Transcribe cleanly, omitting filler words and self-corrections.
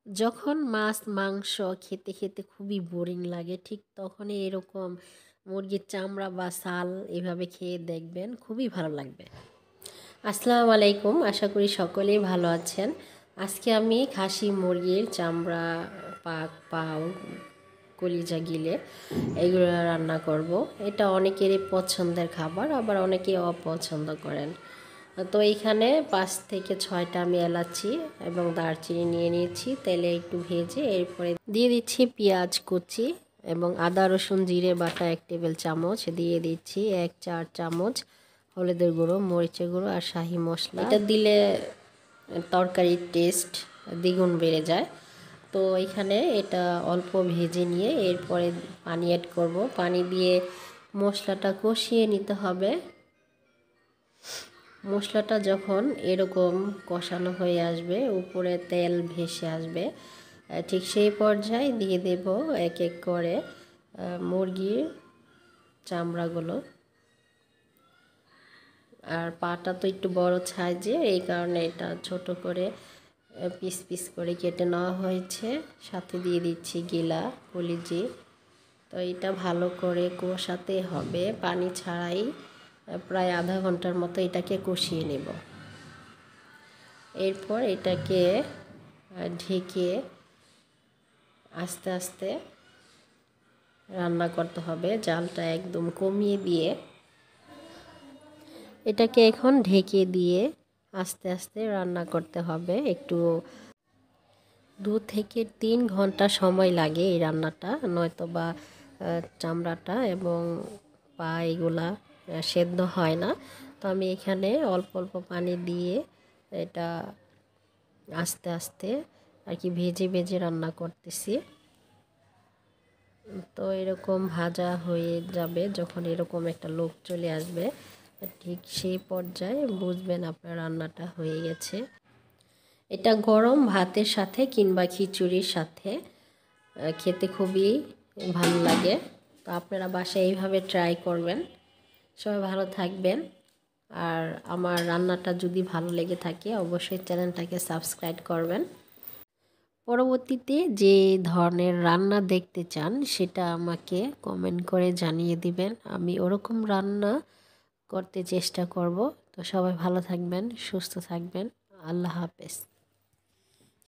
যখন মাছ মাংস খেতে খেতে খুবই বোরিং লাগে, ঠিক তখনই এরকম মুরগির চামড়া বা ছাল এভাবে খেয়ে দেখবেন, খুবই ভালো লাগবে। আসসালামু আলাইকুম, আশা করি সকলেই ভালো আছেন। আজকে আমি খাসি মুরগির চামড়া, পাও, কলিজা গিলে এগুলো রান্না করব। এটা অনেকেরই পছন্দের খাবার, আবার অনেকেই অপছন্দ করেন। তো এইখানে 5 থেকে 6টা আমি এলাচি এবং দারচিনি নিয়ে নিয়েছি, তেলে একটু ভেজে এরপরে দিয়ে দিচ্ছি পেঁয়াজ কুচি এবং আদা রসুন জিরে বাটা 1 টেবিল চামচ, দিয়ে দিচ্ছি 1 চা-চামচ হলুদের গুঁড়ো, মরিচের গুঁড়ো আর শাহি মশলা। এটা দিলে তরকারির টেস্ট দ্বিগুণ বেড়ে যায়। তো এখানে এটা অল্প ভেজে নিয়ে এরপরে পানি অ্যাড করব। পানি দিয়ে মশলাটা কষিয়ে নিতে হবে। মশলাটা যখন এরকম কষানো হয়ে আসবে, উপরে তেল ভেসে আসবে, ঠিক সেই পর্যায়ে দিয়ে দেব এক এক করে মুরগির চামড়াগুলো। আর পাটা তো একটু বড় সাইজে, এই কারণে এটা ছোট করে পিস পিস করে কেটে নেওয়া হয়েছে। সাথে দিয়ে দিচ্ছি গিলা কলিজি। তো এটা ভালো করে কষাতে হবে, পানি ছাড়াই প্রায় আধা ঘন্টার মতো এটাকে কষিয়ে নেব। এরপর এটাকে ঢেকে আস্তে আস্তে রান্না করতে হবে, জালটা একদম কমিয়ে দিয়ে। এটাকে এখন ঢেকে দিয়ে আস্তে আস্তে রান্না করতে হবে। একটু 2 থেকে 3 ঘন্টা সময় লাগে এই রান্নাটা, নয়তো বা চামড়াটা এবং পা এগুলা সেদ্ধ হয় না। তো আমি এখানে অল্প অল্প পানি দিয়ে এটা আস্তে আস্তে আর কি ভেজে ভেজে রান্না করতেছি। তো এরকম ভাজা হয়ে যাবে, যখন এরকম একটা লোক চলে আসবে, ঠিক সেই পর্যায়ে বুঝবেন আপনার রান্নাটা হয়ে গেছে। এটা গরম ভাতের সাথে কিংবা খিচুড়ির সাথে খেতে খুবই ভালো লাগে। তো আপনারা বাসায় এইভাবে ট্রাই করবেন। সবাই ভালো থাকবেন। আর আমার রান্নাটা যদি ভালো লেগে থাকে অবশ্যই চ্যানেলটাকে সাবস্ক্রাইব করবেন। পরবর্তীতে যে ধরনের রান্না দেখতে চান সেটা আমাকে কমেন্ট করে জানিয়ে দিবেন, আমি ওরকম রান্না করতে চেষ্টা করব। তো সবাই ভালো থাকবেন, সুস্থ থাকবেন। আল্লাহ হাফেজ।